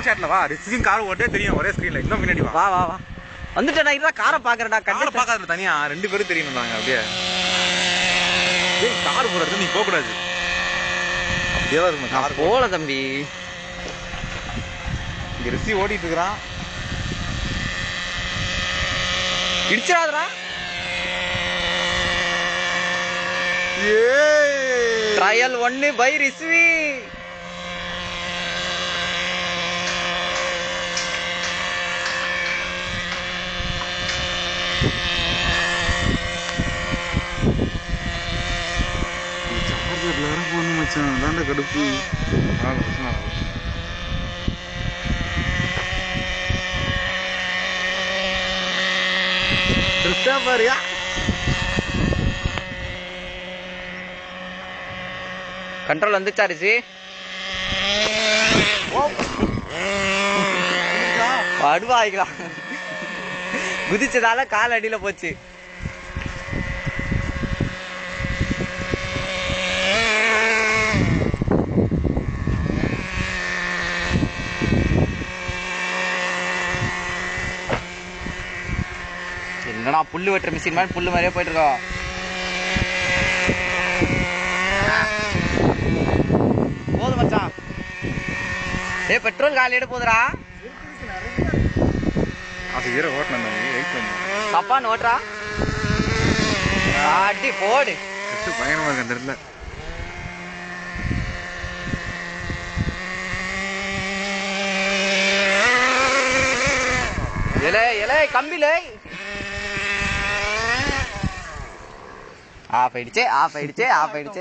ஷாட்ல வா risking car ஓட்டே தெரியும் ஒரே ஸ்கிரீன்ல இன்னும் பின்னாடி வா வா வா வந்துட்டேன் நான் காரை பாக்குறேன்டா காரை பார்க்காதுல தனியா 2 பேரும் தெரியணும்னாங்க அப்படியே கார் போறது நீ போக கூடாது அப்படியே தான் இருக்கும் கார் போல தம்பி இங்க ரிசி ஓடிட்டு இருக்கான் இடிச்சிராதடா ட்ரையல் 1 பை ரிஸ்வி கடுப்பு பாரியா கண்ட்ரோல் வந்துச்சா ரிஷி அடுவாய்க்கலாம் குதிச்சதால கால் அடியில போச்சு என்னடா புல்லு வெட்டுற மிஷின் மாதிரி புல்லு மாதிரியே போயிட்டு இருக்கோம் போதும் மச்சான் பெட்ரோல் காலியிட போதுடா தப்பான்னு ஓட்டுறா அடி போடு பயங்கரமா இருக்கு தெரியல இலை இலை கம்பிலே ஆஃப் ஆயிடுச்சு